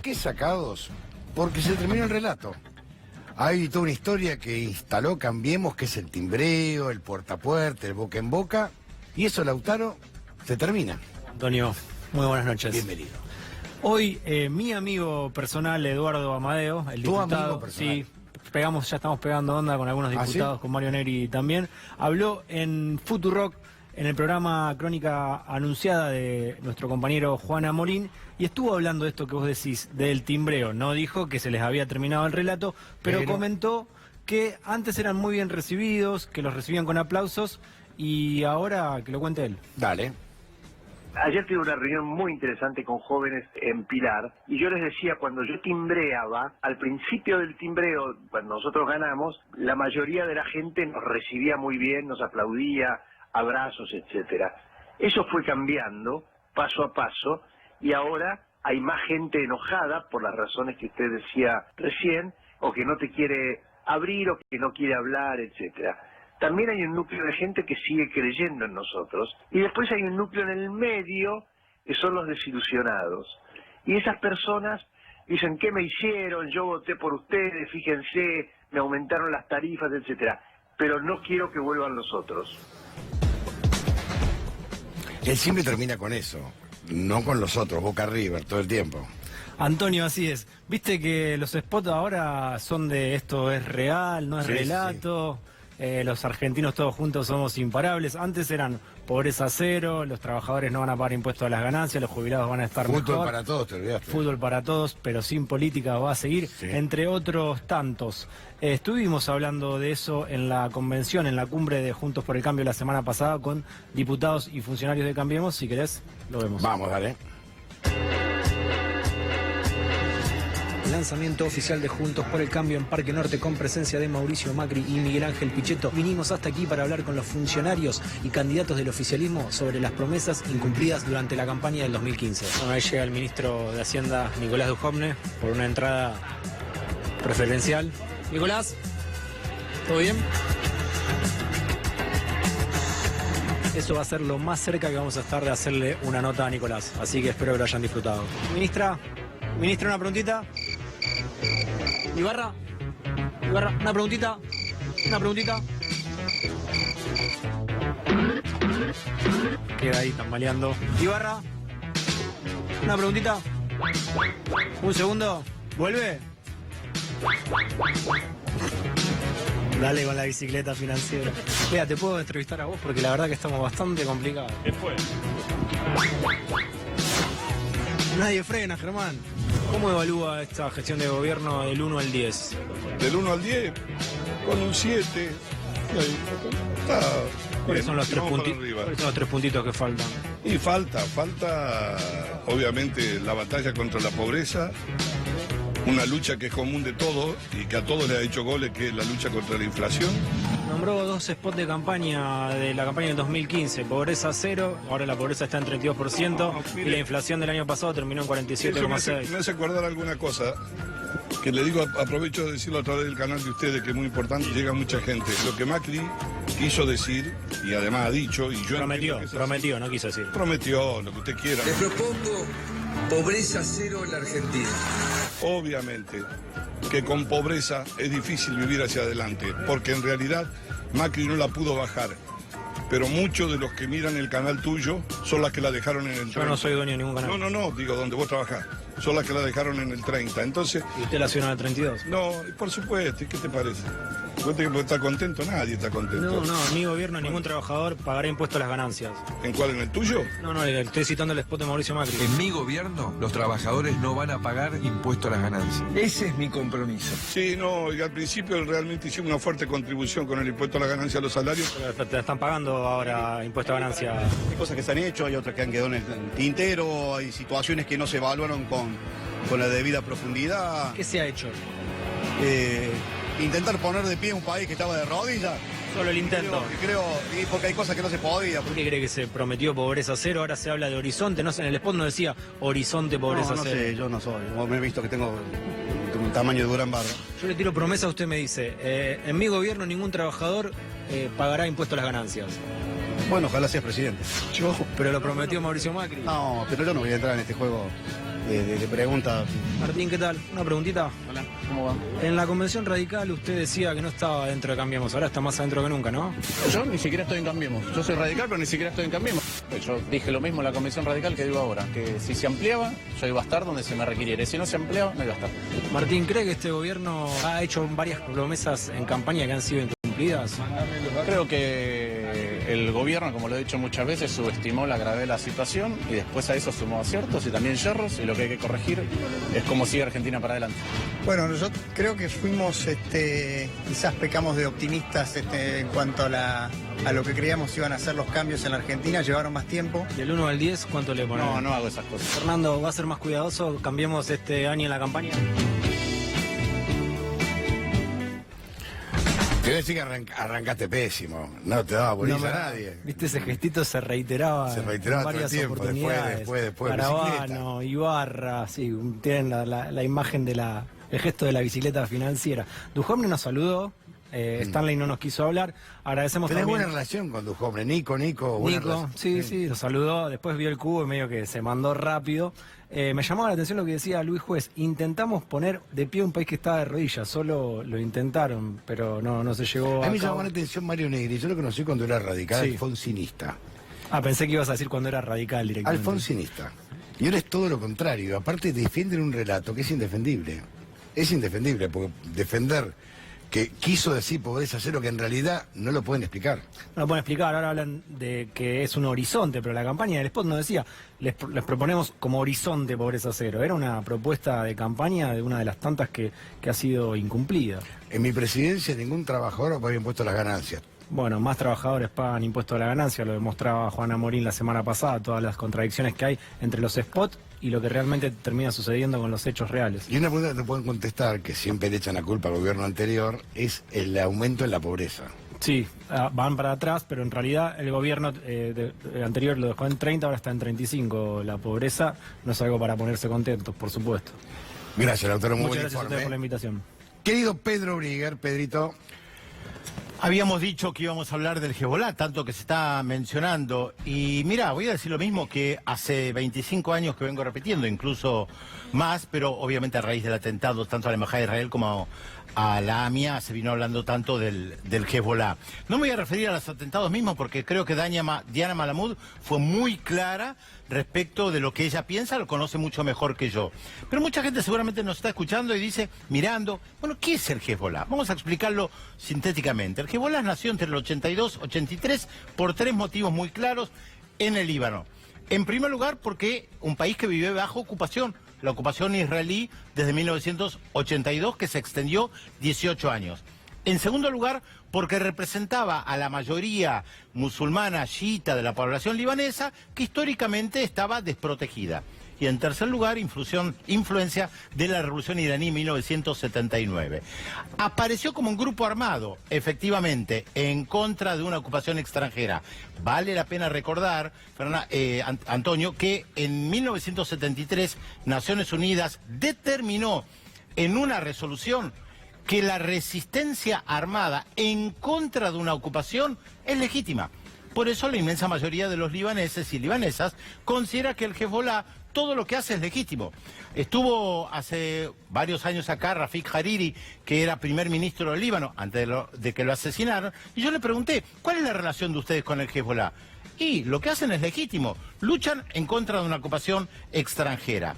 qué sacados? Porque se terminó el relato. Hay toda una historia que instaló Cambiemos, que es el timbreo, el puerta a puerta, el boca en boca, y eso, Lautaro, se termina. Antonio, muy buenas noches. Bienvenido. Hoy, mi amigo personal, Eduardo Amadeo, el diputado... ¿Tu amigo personal? Sí, ya estamos pegando onda con algunos diputados, ¿sí? Con Mario Neri también. Habló en Futurock, en el programa Crónica Anunciada de nuestro compañero Juan Amorín, y estuvo hablando de esto que vos decís, del timbreo. No dijo que se les había terminado el relato, pero comentó que antes eran muy bien recibidos, que los recibían con aplausos, y ahora que lo cuente él. Dale. Ayer tuve una reunión muy interesante con jóvenes en Pilar y yo les decía, cuando yo timbreaba, al principio del timbreo, cuando nosotros ganamos, la mayoría de la gente nos recibía muy bien, nos aplaudía, abrazos, etcétera. Eso fue cambiando paso a paso y ahora hay más gente enojada por las razones que usted decía recién, o que no te quiere abrir o que no quiere hablar, etcétera. También hay un núcleo de gente que sigue creyendo en nosotros. Y después hay un núcleo en el medio, que son los desilusionados. Y esas personas dicen, ¿qué me hicieron? Yo voté por ustedes, fíjense, me aumentaron las tarifas, etcétera. Pero no quiero que vuelvan los otros. Él siempre termina con eso, no con los otros, Boca River, todo el tiempo. Antonio, así es. Viste que los spots ahora son de esto es real, no es relato... Sí. Los argentinos todos juntos somos imparables. Antes eran pobreza cero, los trabajadores no van a pagar impuestos a las ganancias, los jubilados van a estar mejor. Fútbol para todos, te olvidaste. Fútbol para todos, pero sin política va a seguir, entre otros tantos. Estuvimos hablando de eso en la convención, en la cumbre de Juntos por el Cambio la semana pasada con diputados y funcionarios de Cambiemos. Si querés, lo vemos. Vamos, dale. Lanzamiento oficial de Juntos por el Cambio en Parque Norte con presencia de Mauricio Macri y Miguel Ángel Pichetto. Vinimos hasta aquí para hablar con los funcionarios y candidatos del oficialismo sobre las promesas incumplidas durante la campaña del 2015. Bueno, ahí llega el ministro de Hacienda, Nicolás Dujovne, por una entrada preferencial. Nicolás, ¿todo bien? Eso va a ser lo más cerca que vamos a estar de hacerle una nota a Nicolás, así que espero que lo hayan disfrutado. Ministra, una preguntita. Ibarra, una preguntita. Queda ahí tambaleando. Ibarra, una preguntita. Un segundo, vuelve. Dale con la bicicleta financiera. Mira, te puedo entrevistar a vos porque la verdad que estamos bastante complicados. ¿Qué fue? Nadie frena, Germán. ¿Cómo evalúa esta gestión de gobierno del 1 al 10? Del 1 al 10, con un 7. ¿Cuáles son los 3 puntitos que faltan? Y falta obviamente la batalla contra la pobreza, una lucha que es común de todos y que a todos les ha hecho goles, que es la lucha contra la inflación. Nombró 2 spots de campaña de la campaña del 2015, pobreza cero, ahora la pobreza está en 32% y la inflación del año pasado terminó en 47,6%. Me hace acordar alguna cosa que le digo, aprovecho de decirlo a través del canal de ustedes, que es muy importante y llega mucha gente. Lo que Macri quiso decir, y además ha dicho, y yo prometió, no quiso decir. Prometió, lo que usted quiera. Le propongo pobreza cero en la Argentina. Obviamente que con pobreza es difícil vivir hacia adelante, porque en realidad Macri no la pudo bajar. Pero muchos de los que miran el canal tuyo son las que la dejaron en el 30. Yo no soy dueño de ningún canal. No, digo, donde vos trabajás. Son las que la dejaron en el 30. Entonces... ¿Y usted la ciudad en el 32? No, por supuesto. ¿Y qué te parece? ¿Vos tenés que estar contento? Nadie está contento. No, mi gobierno, ningún trabajador pagará impuestos a las ganancias. ¿En cuál? ¿En el tuyo? No, estoy citando el spot de Mauricio Macri. En mi gobierno, los trabajadores no van a pagar impuesto a las ganancias. Ese es mi compromiso. Sí, no, y al principio realmente hicimos una fuerte contribución con el impuesto a la ganancia de los salarios. Pero te están pagando ahora impuesto a ganancia. Hay cosas que se han hecho, hay otras que han quedado en el tintero, hay situaciones que no se evaluaron con la debida profundidad. ¿Qué se ha hecho? Intentar poner de pie un país que estaba de rodillas. Solo el intento. Creo, porque hay cosas que no se podía. ¿Por qué cree que se prometió pobreza cero? Ahora se habla de horizonte. No sé, en el spot no decía horizonte pobreza no cero. No sé, yo no soy. Me he visto que tengo un tamaño de Durán Barra. Yo le tiro promesa, usted me dice, en mi gobierno ningún trabajador pagará impuesto a las ganancias. Bueno, ojalá seas presidente. Pero lo prometió Mauricio Macri. No, pero yo no voy a entrar en este juego de preguntas. Martín, ¿qué tal? Una preguntita. Hola, ¿cómo va? En la convención radical usted decía que no estaba dentro de Cambiemos, ahora está más adentro que nunca, ¿no? Yo ni siquiera estoy en Cambiemos. Yo soy radical, pero ni siquiera estoy en Cambiemos. Yo dije lo mismo en la convención radical que digo ahora, que si se ampliaba, yo iba a estar donde se me requiriera. Si no se ampliaba, no iba a estar. Martín, ¿cree que este gobierno ha hecho varias promesas en campaña que han sido incumplidas? Creo que el gobierno, como lo he dicho muchas veces, subestimó la gravedad de la situación y después a eso sumó aciertos y también yerros, y lo que hay que corregir es cómo sigue Argentina para adelante. Bueno, yo creo que fuimos, quizás pecamos de optimistas en cuanto a lo que creíamos iban a ser los cambios en la Argentina, llevaron más tiempo. Del 1 al 10, ¿cuánto le ponen? No, no hago esas cosas. Fernando, ¿va a ser más cuidadoso? ¿Cambiemos este año en la campaña? Te voy a decir que arrancaste pésimo. No te daba bolilla a nadie. Viste, ese gestito se reiteraba. Se reiteraba en todo el varias tiempo, oportunidades. después, Caravano, Ibarra, sí, tienen la imagen de el gesto de la bicicleta financiera. Duhovne nos saludó. Stanley no nos quiso hablar. Agradecemos Tenés también. buena relación con Duhovne, Nico, buena Nico, relación. sí, nos saludó. Después vio el cubo y medio que se mandó rápido. Me llamaba la atención lo que decía Luis Juez. Intentamos poner de pie un país que estaba de rodillas. Solo lo intentaron, pero no se llegó A mí me cabo. llamó la atención Mario Negri. Yo lo conocí cuando era radical, Sí. alfonsinista. Pensé que ibas a decir cuando era radical directamente. Alfonsinista. Y ahora es todo lo contrario. Aparte defienden un relato que es indefendible. Es indefendible, porque defender que quiso decir pobreza cero, que en realidad no lo pueden explicar. No lo pueden explicar, ahora hablan de que es un horizonte, pero la campaña del spot nos decía, les proponemos como horizonte pobreza cero. Era una propuesta de campaña de una de las tantas que ha sido incumplida. En mi presidencia ningún trabajador paga impuesto a las ganancias. Bueno, más trabajadores pagan impuesto a la ganancia, lo demostraba Juana Morín la semana pasada, todas las contradicciones que hay entre los spots y lo que realmente termina sucediendo con los hechos reales. Y una pregunta que te pueden contestar, que siempre le echan la culpa al gobierno anterior, es el aumento en la pobreza. Sí, van para atrás, pero en realidad el gobierno anterior lo dejó en 30, ahora está en 35. La pobreza no es algo para ponerse contentos, por supuesto. Gracias, doctor. Muy Muchas buen gracias a ustedes por la informe. invitación. Querido Pedro Briguer, Pedrito. Habíamos dicho que íbamos a hablar del Hezbolá, tanto que se está mencionando. Y mira, voy a decir lo mismo que hace 25 años que vengo repitiendo, incluso más, pero obviamente a raíz del atentado tanto a la Embajada de Israel como a la AMIA se vino hablando tanto del Hezbolá. No me voy a referir a los atentados mismos porque creo que Diana Malamud fue muy clara respecto de lo que ella piensa, lo conoce mucho mejor que yo. Pero mucha gente seguramente nos está escuchando y dice, mirando, bueno, ¿qué es el Hezbolá? Vamos a explicarlo sintéticamente. El Hezbolá nació entre el 82 y 83 por tres motivos muy claros en el Líbano. En primer lugar, porque un país que vive bajo ocupación, la ocupación israelí desde 1982, que se extendió 18 años. En segundo lugar, porque representaba a la mayoría musulmana chiita de la población libanesa, que históricamente estaba desprotegida. Y en tercer lugar, influencia de la revolución iraní 1979. Apareció como un grupo armado, efectivamente, en contra de una ocupación extranjera. Vale la pena recordar, Antonio, que en 1973 Naciones Unidas determinó en una resolución que la resistencia armada en contra de una ocupación es legítima. Por eso la inmensa mayoría de los libaneses y libanesas considera que el Hezbolá todo lo que hace es legítimo. Estuvo hace varios años acá Rafik Hariri, que era primer ministro del Líbano, antes de que lo asesinaron, y yo le pregunté, ¿cuál es la relación de ustedes con el Hezbolá? Y lo que hacen es legítimo, luchan en contra de una ocupación extranjera.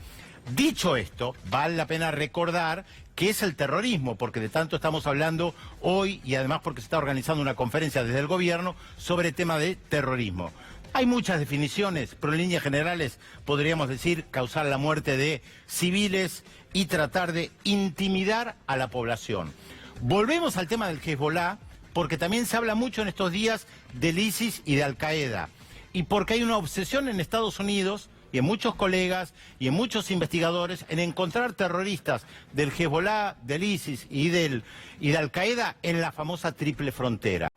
Dicho esto, vale la pena recordar qué es el terrorismo, porque de tanto estamos hablando hoy y además porque se está organizando una conferencia desde el gobierno sobre el tema de terrorismo. Hay muchas definiciones, pero en líneas generales podríamos decir causar la muerte de civiles y tratar de intimidar a la población. Volvemos al tema del Hezbolá, porque también se habla mucho en estos días del ISIS y de Al-Qaeda, y porque hay una obsesión en Estados Unidos y en muchos colegas y en muchos investigadores en encontrar terroristas del Hezbolá, del ISIS y de Al-Qaeda en la famosa triple frontera.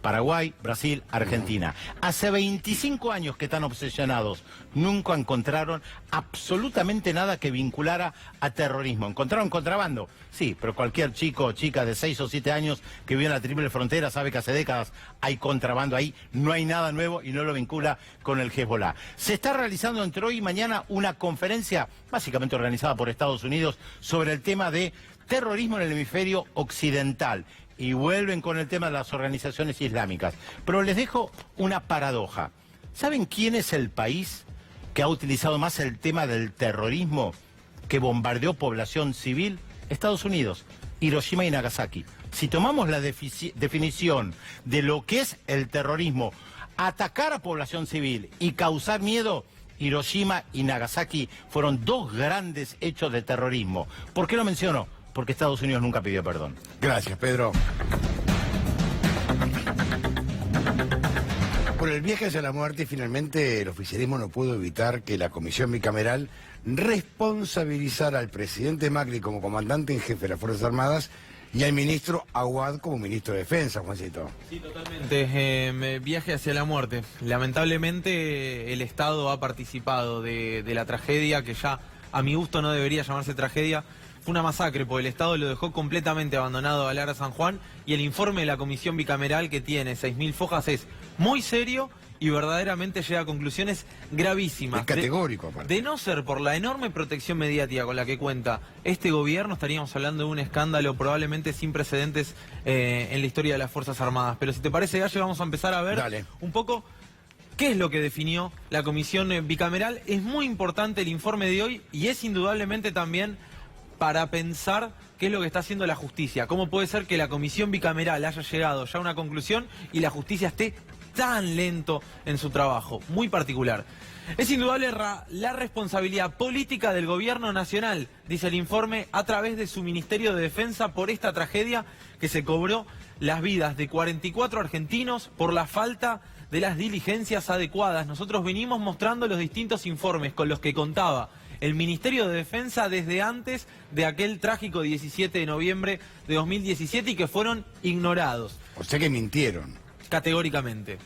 Paraguay, Brasil, Argentina. Hace 25 años que están obsesionados. Nunca encontraron absolutamente nada que vinculara a terrorismo. ¿Encontraron contrabando? Sí, pero cualquier chico o chica de 6 o 7 años que vive en la triple frontera sabe que hace décadas hay contrabando ahí. No hay nada nuevo y no lo vincula con el Hezbollah. Se está realizando entre hoy y mañana una conferencia, básicamente organizada por Estados Unidos, sobre el tema de terrorismo en el hemisferio occidental. Y vuelven con el tema de las organizaciones islámicas. Pero les dejo una paradoja. ¿Saben quién es el país que ha utilizado más el tema del terrorismo, que bombardeó población civil? Estados Unidos, Hiroshima y Nagasaki. Si tomamos la definición de lo que es el terrorismo, atacar a población civil y causar miedo, Hiroshima y Nagasaki fueron dos grandes hechos de terrorismo. ¿Por qué lo menciono? Porque Estados Unidos nunca pidió perdón. Gracias, Pedro. Por el viaje hacia la muerte, finalmente el oficialismo no pudo evitar que la comisión bicameral responsabilizara al presidente Macri como comandante en jefe de las Fuerzas Armadas y al ministro Aguad como ministro de Defensa, Juancito. Sí, totalmente. Viaje hacia la muerte. Lamentablemente el Estado ha participado de la tragedia, que ya a mi gusto no debería llamarse tragedia. Fue una masacre, porque el Estado lo dejó completamente abandonado a Lara San Juan, y el informe de la comisión bicameral, que tiene 6.000 fojas, es muy serio y verdaderamente llega a conclusiones gravísimas. Es categórico, aparte. De no ser por la enorme protección mediática con la que cuenta este gobierno, estaríamos hablando de un escándalo probablemente sin precedentes en la historia de las Fuerzas Armadas. Pero si te parece, Galle, vamos a empezar a ver un poco qué es lo que definió la comisión bicameral. Es muy importante el informe de hoy y es indudablemente también para pensar qué es lo que está haciendo la justicia. ¿Cómo puede ser que la comisión bicameral haya llegado ya a una conclusión y la justicia esté tan lento en su trabajo? Muy particular. Es indudable la responsabilidad política del gobierno nacional, dice el informe, a través de su Ministerio de Defensa por esta tragedia que se cobró las vidas de 44 argentinos por la falta de las diligencias adecuadas. Nosotros venimos mostrando los distintos informes con los que contaba el Ministerio de Defensa desde antes de aquel trágico 17 de noviembre de 2017 y que fueron ignorados. O sea que mintieron. Categóricamente.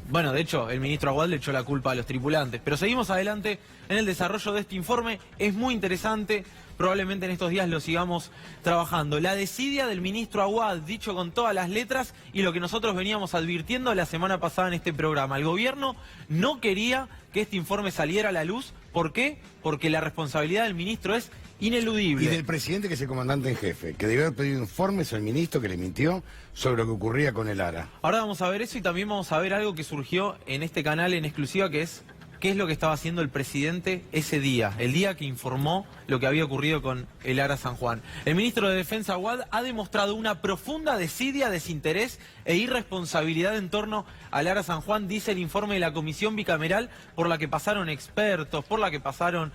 Bueno, de hecho, el ministro Aguad le echó la culpa a los tripulantes. Pero seguimos adelante en el desarrollo de este informe. Es muy interesante. Probablemente en estos días lo sigamos trabajando. La desidia del ministro Aguad, dicho con todas las letras, y lo que nosotros veníamos advirtiendo la semana pasada en este programa. El gobierno no quería que este informe saliera a la luz. ¿Por qué? Porque la responsabilidad del ministro es ineludible. Y del presidente, que es el comandante en jefe, que debió haber pedido informes al ministro que le mintió sobre lo que ocurría con el ARA. Ahora vamos a ver eso y también vamos a ver algo que surgió en este canal en exclusiva, que es qué es lo que estaba haciendo el presidente ese día, el día que informó lo que había ocurrido con el ARA San Juan. El ministro de Defensa Aguad ha demostrado una profunda desidia, desinterés e irresponsabilidad en torno al ARA San Juan, dice el informe de la comisión bicameral, por la que pasaron expertos, por la que pasaron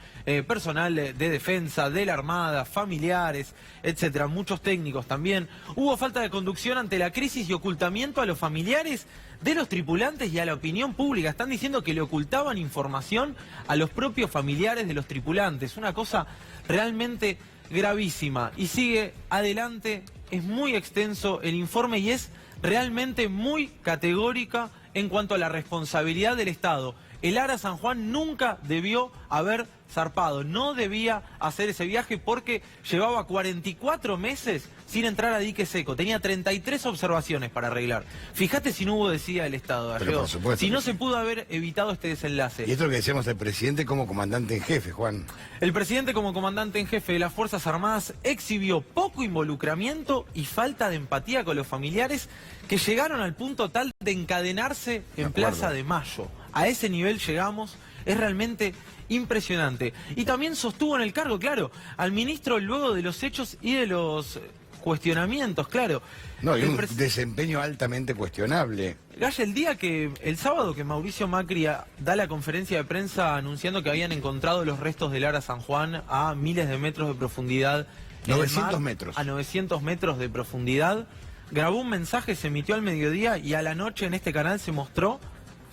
personal de defensa, de la Armada, familiares, etcétera, muchos técnicos también. Hubo falta de conducción ante la crisis y ocultamiento a los familiares de los tripulantes y a la opinión pública. Están diciendo que le ocultaban información a los propios familiares de los tripulantes. Una cosa realmente gravísima. Y sigue adelante, es muy extenso el informe y es realmente muy categórica en cuanto a la responsabilidad del Estado. El ARA San Juan nunca debió haber zarpado, no debía hacer ese viaje porque llevaba 44 meses sin entrar a dique seco, tenía 33 observaciones para arreglar. Fíjate si no hubo desidia del Estado, Gallego. Si no se pudo haber evitado este desenlace. Y esto es lo que decíamos del presidente como comandante en jefe, Juan. El presidente como comandante en jefe de las Fuerzas Armadas exhibió poco involucramiento y falta de empatía con los familiares, que llegaron al punto tal de encadenarse en Plaza de Mayo. A ese nivel llegamos, es realmente impresionante. Y también sostuvo en el cargo, claro, al ministro luego de los hechos y de los cuestionamientos, claro. No, y un desempeño altamente cuestionable. Galle, el sábado que Mauricio Macri da la conferencia de prensa anunciando que habían encontrado los restos del ARA San Juan a miles de metros de profundidad. 900 metros. A 900 metros de profundidad. Grabó un mensaje, se emitió al mediodía y a la noche en este canal se mostró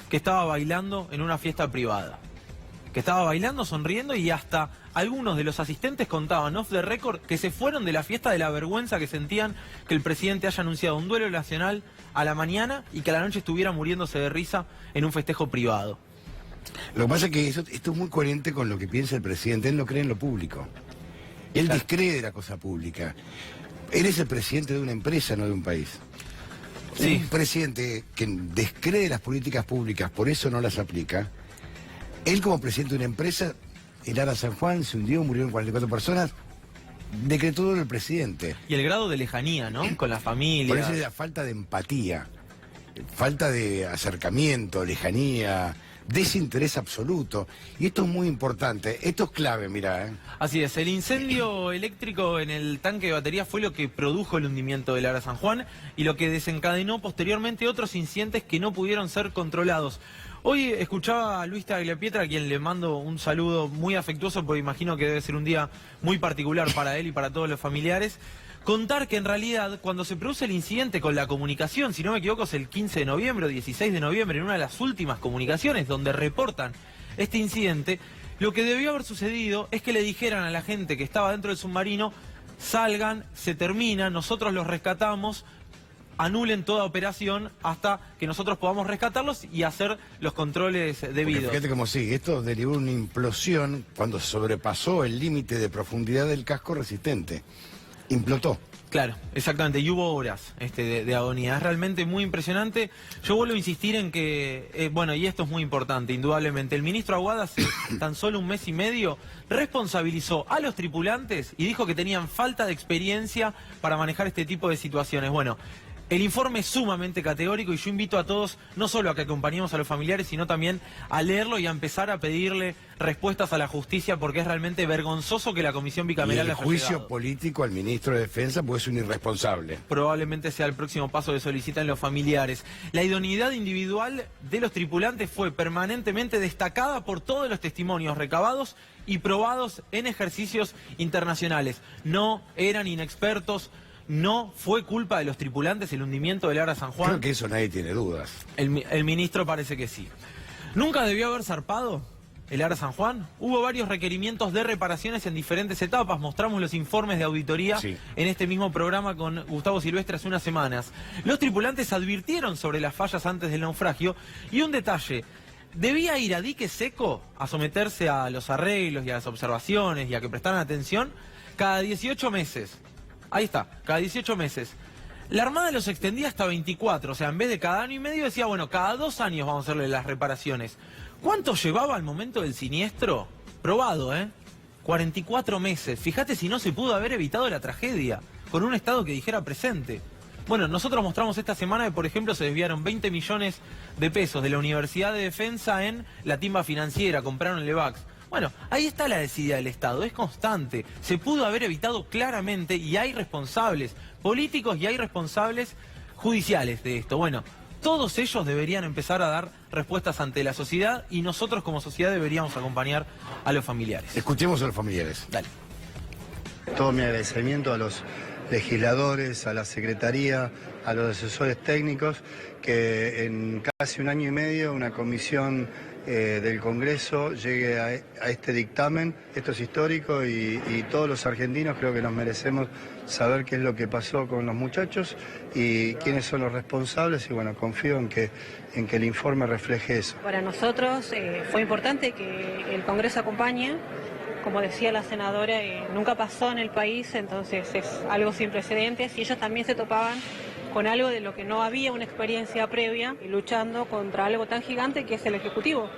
que estaba bailando en una fiesta privada. que estaba bailando, sonriendo, y hasta algunos de los asistentes contaban off the record que se fueron de la fiesta de la vergüenza que sentían que el presidente haya anunciado un duelo nacional a la mañana y que a la noche estuviera muriéndose de risa en un festejo privado. Lo que pasa es que esto es muy coherente con lo que piensa el presidente. Él no cree en lo público. Él descree de la cosa pública. Él es el presidente de una empresa, no de un país. Sí. Un presidente que descree de las políticas públicas, por eso no las aplica. Él como presidente de una empresa, el Ara San Juan se hundió, murieron 44 personas, decretó el presidente. Y el grado de lejanía, ¿no? Con la familia. Por eso es la falta de empatía, falta de acercamiento, lejanía, desinterés absoluto. Y esto es muy importante, esto es clave, mirá. Así es, el incendio eléctrico en el tanque de batería fue lo que produjo el hundimiento del Ara San Juan y lo que desencadenó posteriormente otros incidentes que no pudieron ser controlados. Hoy escuchaba a Luis Tagliapietra, a quien le mando un saludo muy afectuoso, porque imagino que debe ser un día muy particular para él y para todos los familiares, contar que en realidad cuando se produce el incidente con la comunicación, si no me equivoco es el 15 de noviembre o 16 de noviembre, en una de las últimas comunicaciones donde reportan este incidente, lo que debió haber sucedido es que le dijeran a la gente que estaba dentro del submarino: salgan, se termina, nosotros los rescatamos, anulen toda operación hasta que nosotros podamos rescatarlos y hacer los controles debidos. Porque fíjate cómo sigue, esto derivó en una implosión cuando sobrepasó el límite de profundidad del casco resistente. Implotó. Claro, exactamente, y hubo horas de agonía. Es realmente muy impresionante. Yo vuelvo a insistir en que, bueno, y esto es muy importante, indudablemente, el ministro Aguada hace tan solo un mes y medio responsabilizó a los tripulantes y dijo que tenían falta de experiencia para manejar este tipo de situaciones. Bueno, el informe es sumamente categórico y yo invito a todos no solo a que acompañemos a los familiares, sino también a leerlo y a empezar a pedirle respuestas a la justicia, porque es realmente vergonzoso que la Comisión Bicameral... Y el juicio político al ministro de Defensa puede ser un irresponsable. Probablemente sea el próximo paso que solicitan los familiares. La idoneidad individual de los tripulantes fue permanentemente destacada por todos los testimonios recabados y probados en ejercicios internacionales. No eran inexpertos. No fue culpa de los tripulantes el hundimiento del Ara San Juan. Creo que eso nadie tiene dudas. El ministro parece que sí. ¿Nunca debió haber zarpado el Ara San Juan? Hubo varios requerimientos de reparaciones en diferentes etapas. Mostramos los informes de auditoría en este mismo programa con Gustavo Silvestre hace unas semanas. Los tripulantes advirtieron sobre las fallas antes del naufragio. Y un detalle: ¿debía ir a dique seco a someterse a los arreglos y a las observaciones y a que prestaran atención? Cada 18 meses. Ahí está, cada 18 meses. La Armada los extendía hasta 24, o sea, en vez de cada año y medio decía, bueno, cada 2 años vamos a hacerle las reparaciones. ¿Cuánto llevaba al momento del siniestro? Probado, 44 meses. Fíjate si no se pudo haber evitado la tragedia, con un Estado que dijera presente. Bueno, nosotros mostramos esta semana que, por ejemplo, se desviaron 20 millones de pesos de la Universidad de Defensa en la timba financiera, compraron el EVAX. Bueno, ahí está la desidia del Estado, es constante. Se pudo haber evitado claramente y hay responsables políticos y hay responsables judiciales de esto. Bueno, todos ellos deberían empezar a dar respuestas ante la sociedad y nosotros como sociedad deberíamos acompañar a los familiares. Escuchemos a los familiares. Dale. Todo mi agradecimiento a los legisladores, a la Secretaría, a los asesores técnicos, que en casi un año y medio una comisión del Congreso llegue a este dictamen. Esto es histórico y todos los argentinos creo que nos merecemos saber qué es lo que pasó con los muchachos y quiénes son los responsables, y bueno, confío en que el informe refleje eso. Para nosotros fue importante que el Congreso acompañe. Como decía la senadora, nunca pasó en el país, entonces es algo sin precedentes y ellos también se topaban con algo de lo que no había una experiencia previa y luchando contra algo tan gigante que es el Ejecutivo.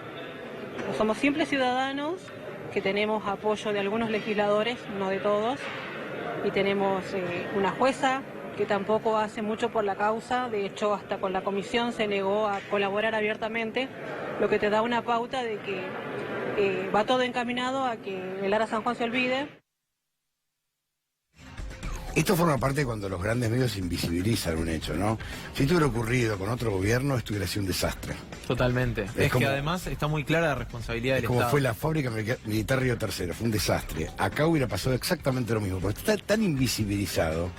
Somos simples ciudadanos que tenemos apoyo de algunos legisladores, no de todos, y tenemos una jueza que tampoco hace mucho por la causa, de hecho hasta con la comisión se negó a colaborar abiertamente, lo que te da una pauta de que va todo encaminado a que el Ara San Juan se olvide. Esto forma parte de cuando los grandes medios invisibilizan un hecho, ¿no? Si esto hubiera ocurrido con otro gobierno, esto hubiera sido un desastre. Totalmente. Es que además está muy clara la responsabilidad del Estado. Como fue la fábrica militar Río Tercero, fue un desastre. Acá hubiera pasado exactamente lo mismo, porque está tan invisibilizado.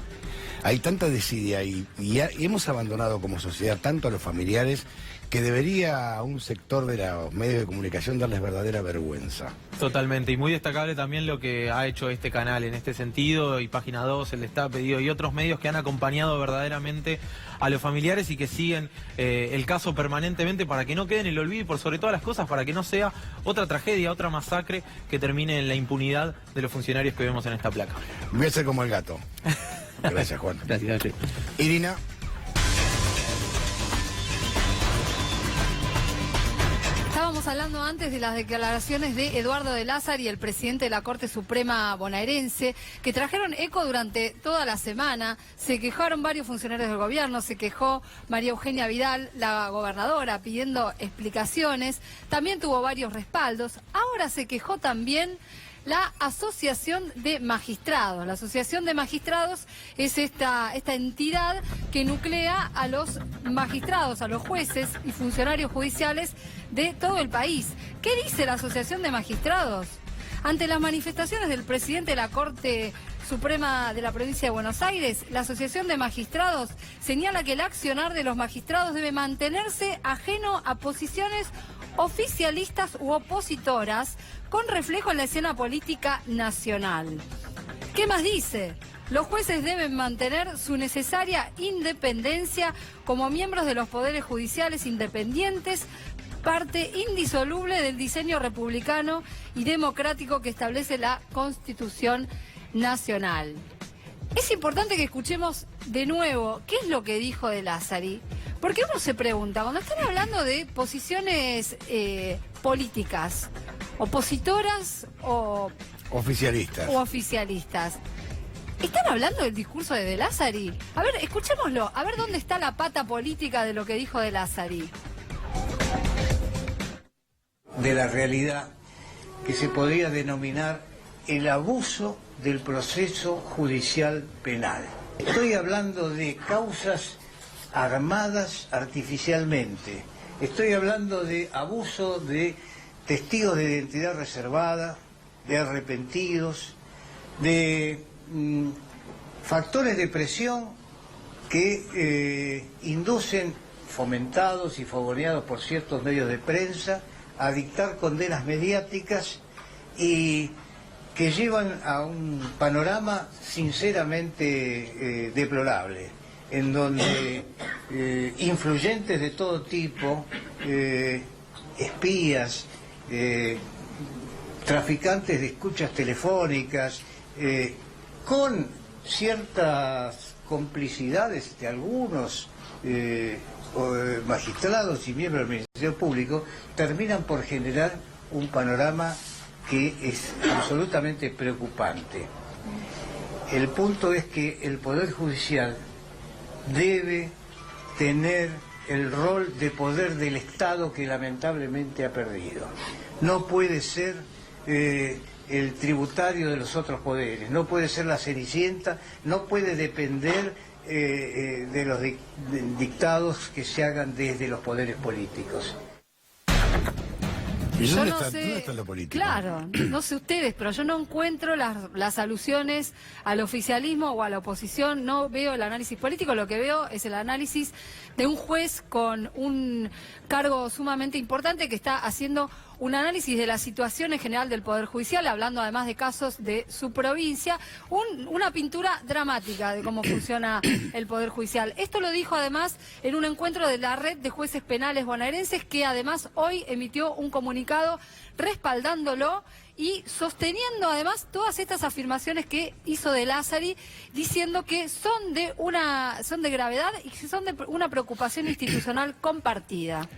Hay tanta desidia y hemos abandonado como sociedad tanto a los familiares que debería a un sector de los medios de comunicación darles verdadera vergüenza. Totalmente, y muy destacable también lo que ha hecho este canal en este sentido, y Página 2, El Destape, Pedido, y otros medios que han acompañado verdaderamente a los familiares y que siguen el caso permanentemente para que no quede en el olvido y por sobre todas las cosas, para que no sea otra tragedia, otra masacre que termine en la impunidad de los funcionarios que vemos en esta placa. Voy a ser como el gato. Gracias, Juan. Gracias. Irina. Estábamos hablando antes de las declaraciones de Eduardo de Lázari, el presidente de la Corte Suprema bonaerense, que trajeron eco durante toda la semana. Se quejaron varios funcionarios del gobierno, se quejó María Eugenia Vidal, la gobernadora, pidiendo explicaciones. También tuvo varios respaldos. Ahora se quejó también la Asociación de Magistrados. La Asociación de Magistrados es esta entidad que nuclea a los magistrados, a los jueces y funcionarios judiciales de todo el país. ¿Qué dice la Asociación de Magistrados? Ante las manifestaciones del presidente de la Corte Suprema de la provincia de Buenos Aires, la Asociación de Magistrados señala que el accionar de los magistrados debe mantenerse ajeno a posiciones oficialistas u opositoras con reflejo en la escena política nacional. ¿Qué más dice? Los jueces deben mantener su necesaria independencia como miembros de los poderes judiciales independientes, parte indisoluble del diseño republicano y democrático que establece la Constitución Nacional. Es importante que escuchemos de nuevo qué es lo que dijo de Lázari, porque uno se pregunta, cuando están hablando de posiciones políticas, opositoras o oficialistas, ¿están hablando del discurso de Lázari? A ver, escuchémoslo, a ver dónde está la pata política de lo que dijo de Lázari. De la realidad que se podría denominar el abuso del proceso judicial penal. Estoy hablando de causas armadas artificialmente. Estoy hablando de abuso de testigos de identidad reservada, de arrepentidos, de factores de presión que inducen, fomentados y fogoneados por ciertos medios de prensa, a dictar condenas mediáticas y que llevan a un panorama sinceramente deplorable, en donde influyentes de todo tipo, espías, traficantes de escuchas telefónicas, con ciertas complicidades de algunos magistrados y miembros del Ministerio Público, terminan por generar un panorama que es absolutamente preocupante. El punto es que el Poder Judicial debe tener el rol de poder del Estado que lamentablemente ha perdido. No puede ser el tributario de los otros poderes, no puede ser la cenicienta, no puede depender de los dictados que se hagan desde los poderes políticos. ¿Y dónde ¿Dónde está lo político? Claro, no sé ustedes, pero yo no encuentro las alusiones al oficialismo o a la oposición, no veo el análisis político, lo que veo es el análisis de un juez con un cargo sumamente importante que está haciendo un análisis de la situación en general del Poder Judicial, hablando además de casos de su provincia, una pintura dramática de cómo funciona el Poder Judicial. Esto lo dijo además en un encuentro de la Red de Jueces Penales Bonaerenses, que además hoy emitió un comunicado respaldándolo y sosteniendo además todas estas afirmaciones que hizo de Lázari, diciendo que son de gravedad y que son de una preocupación institucional compartida.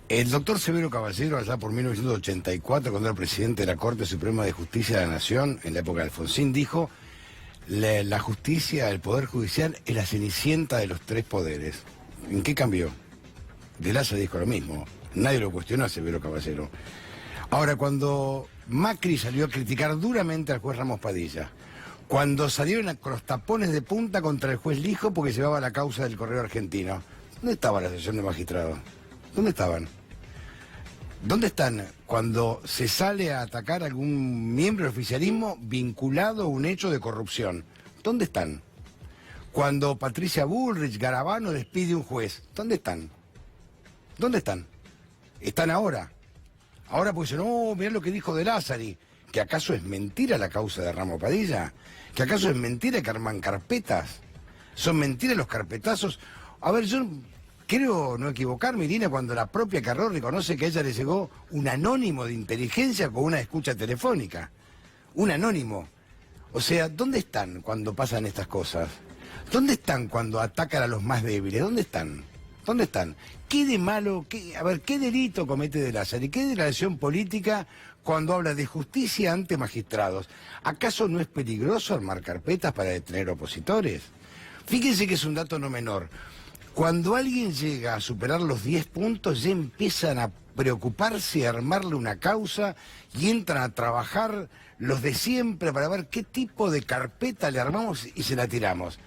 El doctor Severo Caballero, allá por 1984, cuando era presidente de la Corte Suprema de Justicia de la Nación, en la época de Alfonsín, dijo: la justicia, el Poder Judicial, es la cenicienta de los tres poderes. ¿En qué cambió? De Lázari dijo lo mismo. Nadie lo cuestionó a Severo Caballero. Ahora, cuando Macri salió a criticar duramente al juez Ramos Padilla, cuando salieron con los tapones de punta contra el juez Lijo porque llevaba la causa del Correo Argentino, ¿dónde estaba la Asociación de Magistrados? ¿Dónde estaban? ¿Dónde están cuando se sale a atacar a algún miembro del oficialismo vinculado a un hecho de corrupción? ¿Dónde están? Cuando Patricia Bullrich, Garabano despide un juez, ¿dónde están? ¿Dónde están? Están ahora. Ahora pues no, mirá lo que dijo de Lázari. ¿Que acaso es mentira la causa de Ramos Padilla? ¿Que acaso es mentira que arman carpetas? ¿Son mentiras los carpetazos? A ver, yo creo no equivocarme, Irina, cuando la propia Carró reconoce que a ella le llegó un anónimo de inteligencia con una escucha telefónica. Un anónimo. O sea, ¿dónde están cuando pasan estas cosas? ¿Dónde están cuando atacan a los más débiles? ¿Dónde están? ¿Dónde están? ¿Qué de malo, qué delito comete de Lázari? ¿Qué declaración política cuando habla de justicia ante magistrados? ¿Acaso no es peligroso armar carpetas para detener opositores? Fíjense que es un dato no menor. Cuando alguien llega a superar los 10 puntos, ya empiezan a preocuparse y a armarle una causa y entran a trabajar los de siempre para ver qué tipo de carpeta le armamos y se la tiramos.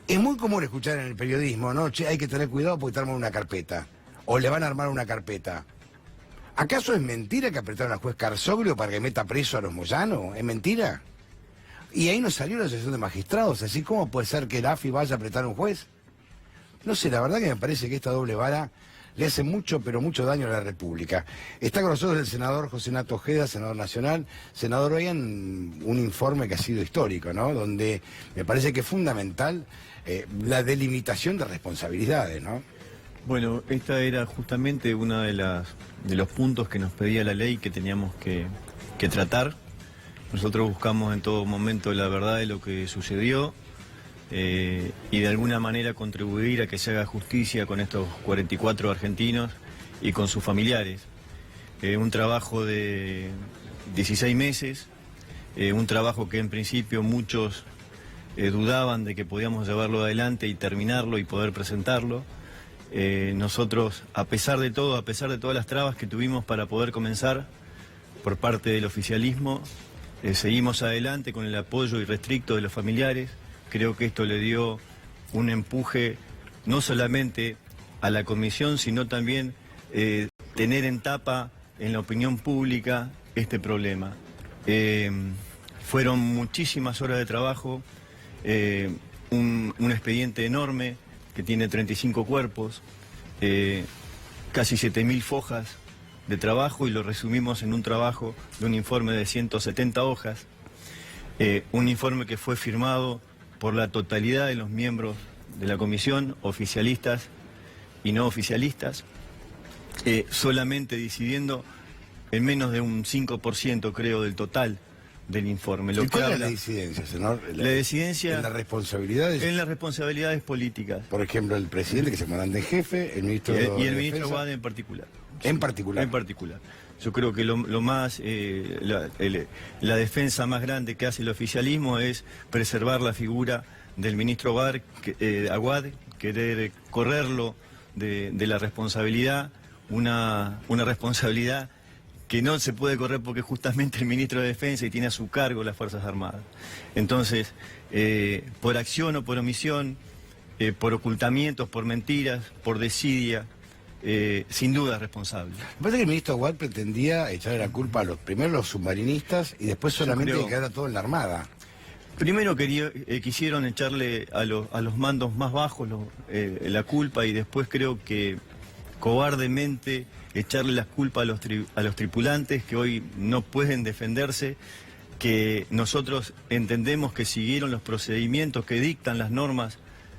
Es muy común escuchar en el periodismo, ¿no? Che, hay que tener cuidado porque te arman una carpeta. O le van a armar una carpeta. ¿Acaso es mentira que apretaron al juez Carzoglio para que meta preso a los Moyano? ¿Es mentira? Y ahí no salió la asociación de magistrados, así como puede ser que el AFI vaya a apretar a un juez. No sé, la verdad que me parece que esta doble vara le hace mucho, pero mucho daño a la República. Está con nosotros el senador José Nato Ojeda, senador nacional. Senador, hoy en un informe que ha sido histórico, ¿no? Donde me parece que es fundamental la delimitación de responsabilidades, ¿no? Bueno, esta era justamente una de los puntos que nos pedía la ley que teníamos que tratar. Nosotros buscamos en todo momento la verdad de lo que sucedió y de alguna manera contribuir a que se haga justicia con estos 44 argentinos y con sus familiares. Un trabajo de 16 meses, un trabajo que en principio muchos dudaban de que podíamos llevarlo adelante y terminarlo y poder presentarlo. Nosotros, a pesar de todo, a pesar de todas las trabas que tuvimos para poder comenzar por parte del oficialismo, seguimos adelante con el apoyo irrestricto de los familiares. Creo que esto le dio un empuje no solamente a la comisión, sino también tener en tapa en la opinión pública este problema. Fueron muchísimas horas de trabajo, un expediente enorme que tiene 35 cuerpos, casi 7.000 fojas de trabajo y lo resumimos en un trabajo de un informe de 170 hojas, un informe que fue firmado por la totalidad de los miembros de la comisión, oficialistas y no oficialistas, solamente decidiendo en menos de un 5%, creo, del total del informe. ¿Y cuál es la disidencia, senador? La disidencia... ¿En las responsabilidades? En las responsabilidades políticas. Por ejemplo, el presidente, que es el comandante en jefe, el ministro y el ministro Wade en particular. En particular. En particular. Yo creo que lo más, la defensa más grande que hace el oficialismo es preservar la figura del ministro Aguad, querer correrlo de la responsabilidad, una responsabilidad que no se puede correr porque justamente el ministro de Defensa y tiene a su cargo las Fuerzas Armadas. Entonces, por acción o por omisión, por ocultamientos, por mentiras, por desidia, sin duda responsable. Me parece que el ministro Aguad pretendía echarle la culpa a primero los submarinistas y después solamente que quedara todo en la Armada. Primero quisieron echarle a los mandos más bajos la culpa y después creo que cobardemente echarle la culpa a los tripulantes que hoy no pueden defenderse, que nosotros entendemos que siguieron los procedimientos que dictan las normas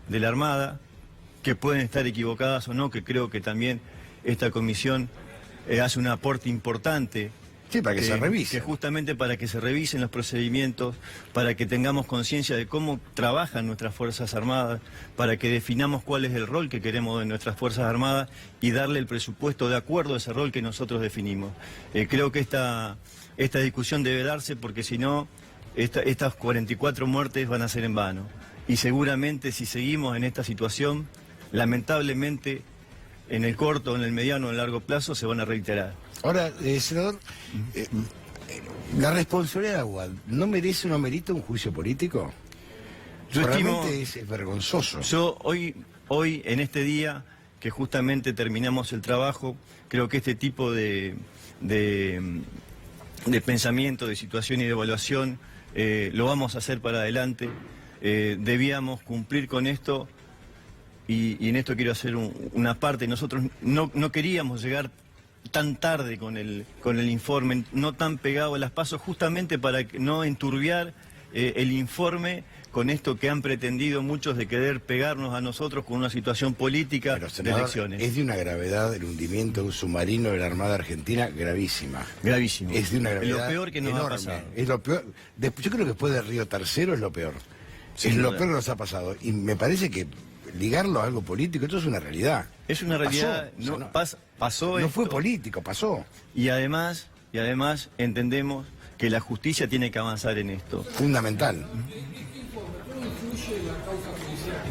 de la Armada, que pueden estar equivocadas o no, que creo que también esta comisión hace un aporte importante. Sí, para que se revise. Que justamente para que se revisen los procedimientos, para que tengamos conciencia de cómo trabajan nuestras Fuerzas Armadas, para que definamos cuál es el rol que queremos de nuestras Fuerzas Armadas y darle el presupuesto de acuerdo a ese rol que nosotros definimos. Creo que esta discusión debe darse porque si no, estas 44 muertes van a ser en vano. Y seguramente si seguimos en esta situación, lamentablemente, en el corto, en el mediano, en el largo plazo, se van a reiterar. Ahora, senador, la responsabilidad de Aguad, ¿no merece o no merita un juicio político? Realmente es vergonzoso. Yo hoy, en este día, que justamente terminamos el trabajo, creo que este tipo de pensamiento, de situación y de evaluación, lo vamos a hacer para adelante. debíamos cumplir con esto y en esto quiero hacer una parte. Nosotros no queríamos llegar tan tarde con el informe, no tan pegado a las PASO, justamente para no enturbiar el informe con esto que han pretendido muchos de querer pegarnos a nosotros con una situación política. Pero, senador, de elecciones. Es de una gravedad el hundimiento de un submarino de la Armada Argentina gravísima. Gravísimo. Es de una gravedad lo peor que nos enorme. ha pasado. Es lo peor. Yo creo que después de Río Tercero es lo peor. Sin es lo duda. peor que nos ha pasado. Y me parece que ligarlo a algo político, esto es una realidad. Es una realidad, pasó no esto. fue político, pasó. Y además entendemos que la justicia tiene que avanzar en esto. Fundamental.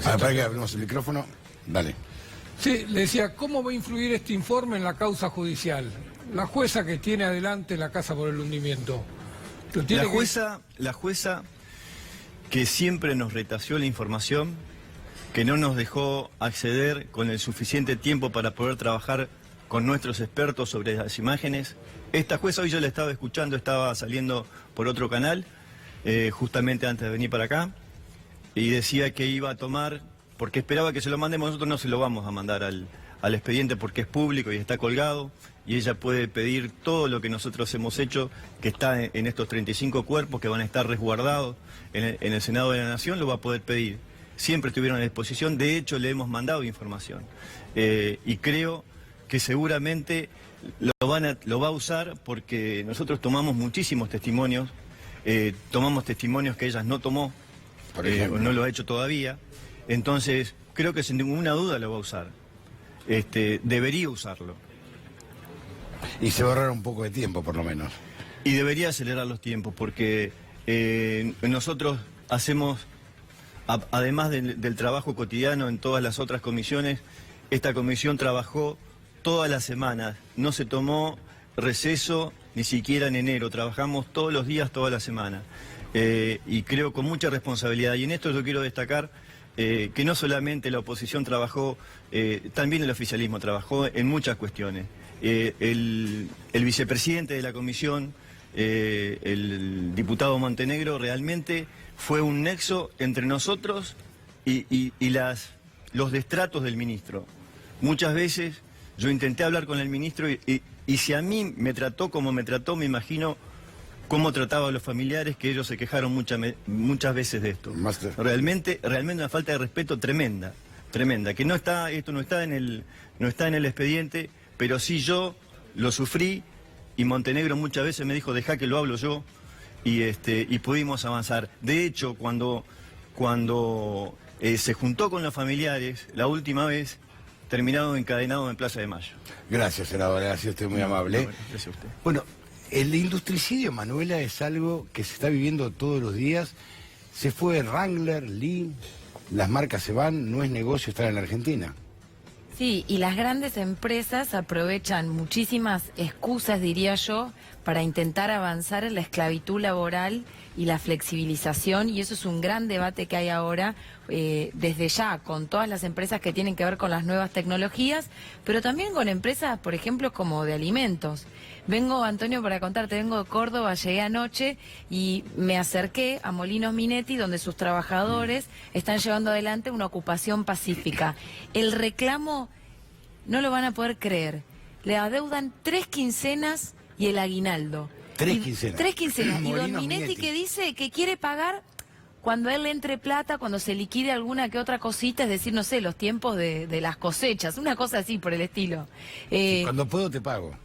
A ver, para que abrimos el micrófono. Dale. Sí, le decía, ¿cómo va a influir este informe en la causa judicial? La jueza que tiene adelante la casa por el hundimiento. La jueza que siempre nos retació la información, que no nos dejó acceder con el suficiente tiempo para poder trabajar con nuestros expertos sobre las imágenes. Esta jueza, hoy yo la estaba escuchando, estaba saliendo por otro canal, justamente antes de venir para acá, y decía que iba a tomar, porque esperaba que se lo mandemos, nosotros no se lo vamos a mandar al expediente porque es público y está colgado, y ella puede pedir todo lo que nosotros hemos hecho, que está en estos 35 cuerpos que van a estar resguardados en el Senado de la Nación, lo va a poder pedir. Siempre estuvieron a disposición, de hecho le hemos mandado información. Y creo que seguramente lo va a usar porque nosotros tomamos muchísimos testimonios, tomamos testimonios que ella no tomó, o no lo ha hecho todavía. Entonces, creo que sin ninguna duda lo va a usar. Debería usarlo. Y se va a ahorrar un poco de tiempo, por lo menos. Y debería acelerar los tiempos, porque nosotros hacemos, además del trabajo cotidiano en todas las otras comisiones, esta comisión trabajó todas las semanas, no se tomó receso ni siquiera en enero, trabajamos todos los días, toda la semana. Y creo con mucha responsabilidad. Y en esto yo quiero destacar que no solamente la oposición trabajó, también el oficialismo trabajó en muchas cuestiones. El vicepresidente de la comisión, el diputado Montenegro, realmente fue un nexo entre nosotros y los destratos del ministro. Muchas veces yo intenté hablar con el ministro y si a mí me trató como me trató, me imagino cómo trataba a los familiares, que ellos se quejaron muchas veces de esto. Realmente una falta de respeto tremenda, que esto no está en el expediente, pero sí yo lo sufrí y Montenegro muchas veces me dijo, dejá que lo hablo yo, y pudimos avanzar. De hecho, cuando se juntó con los familiares, la última vez, terminaron encadenados en Plaza de Mayo. Gracias, senador, ha sido usted muy amable. Gracias a usted. Bueno, el industricidio, Manuela, es algo que se está viviendo todos los días. Se fue Wrangler, Lee, las marcas se van, no es negocio estar en la Argentina. Sí, y las grandes empresas aprovechan muchísimas excusas, diría yo, para intentar avanzar en la esclavitud laboral y la flexibilización, y eso es un gran debate que hay ahora, desde ya, con todas las empresas que tienen que ver con las nuevas tecnologías, pero también con empresas, por ejemplo, como de alimentos. Vengo, Antonio, para contarte, vengo de Córdoba, llegué anoche y me acerqué a Molinos Minetti, donde sus trabajadores están llevando adelante una ocupación pacífica. El reclamo, no lo van a poder creer, le adeudan 3 quincenas y el aguinaldo. 3 quincenas. 3 quincenas. Y don Molinos Minetti que dice que quiere pagar cuando a él le entre plata, cuando se liquide alguna que otra cosita, es decir, no sé, los tiempos de las cosechas, una cosa así por el estilo. Cuando puedo te pago.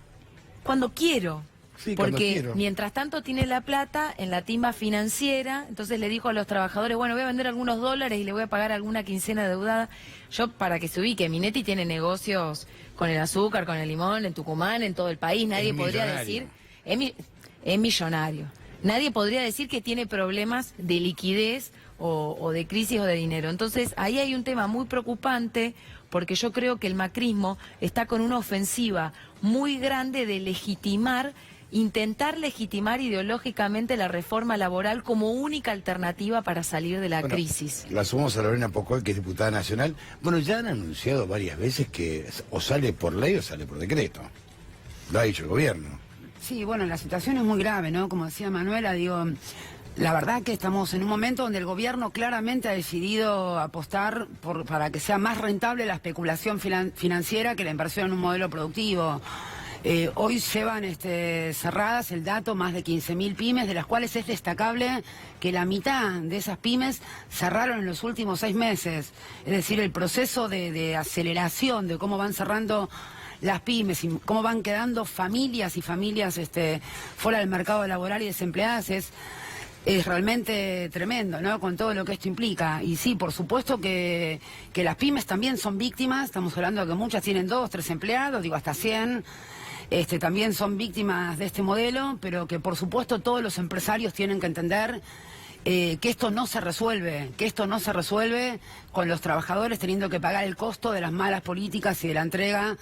Cuando quiero. Sí, cuando porque quiero. mientras tanto tiene la plata en la timba financiera, entonces le dijo a los trabajadores, bueno, voy a vender algunos dólares y le voy a pagar alguna quincena deudada. Yo, para que se ubique, Minetti tiene negocios con el azúcar, con el limón, en Tucumán, en todo el país, nadie podría decir, es millonario. Nadie podría decir que tiene problemas de liquidez o de crisis o de dinero. Entonces, ahí hay un tema muy preocupante, porque yo creo que el macrismo está con una ofensiva muy grande de intentar legitimar ideológicamente la reforma laboral como única alternativa para salir de la crisis. La sumamos a Lorena Pocol, que es diputada nacional. Bueno, ya han anunciado varias veces que o sale por ley o sale por decreto. Lo ha dicho el gobierno. Sí, bueno, la situación es muy grave, ¿no? Como decía Manuela, digo, La verdad que estamos en un momento donde el gobierno claramente ha decidido apostar para que sea más rentable la especulación financiera que la inversión en un modelo productivo. Hoy llevan cerradas el dato más de 15.000 pymes, de las cuales es destacable que la mitad de esas pymes cerraron en los últimos 6 meses. Es decir, el proceso de aceleración de cómo van cerrando las pymes y cómo van quedando familias y familias fuera del mercado laboral y desempleadas es realmente tremendo, ¿no? Con todo lo que esto implica. Y sí, por supuesto que las pymes también son víctimas. Estamos hablando de que muchas tienen 2, 3 empleados, digo hasta 100. También son víctimas de este modelo, pero que por supuesto todos los empresarios tienen que entender que esto no se resuelve, con los trabajadores teniendo que pagar el costo de las malas políticas y de la entrega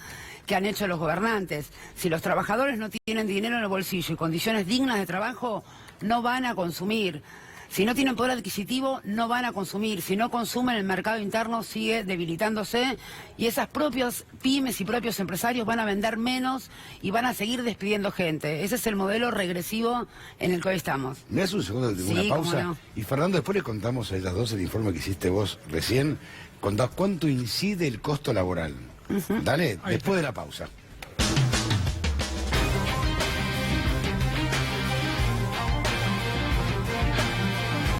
que han hecho los gobernantes. Si los trabajadores no tienen dinero en el bolsillo y condiciones dignas de trabajo, no van a consumir. Si no tienen poder adquisitivo, no van a consumir. Si no consumen, el mercado interno sigue debilitándose y esas propias pymes y propios empresarios van a vender menos y van a seguir despidiendo gente. Ese es el modelo regresivo en el que hoy estamos. ¿Me das un segundo de una pausa? No. Y Fernando, después le contamos a las dos el informe que hiciste vos recién. Contás cuánto incide el costo laboral. Dale, después de la pausa.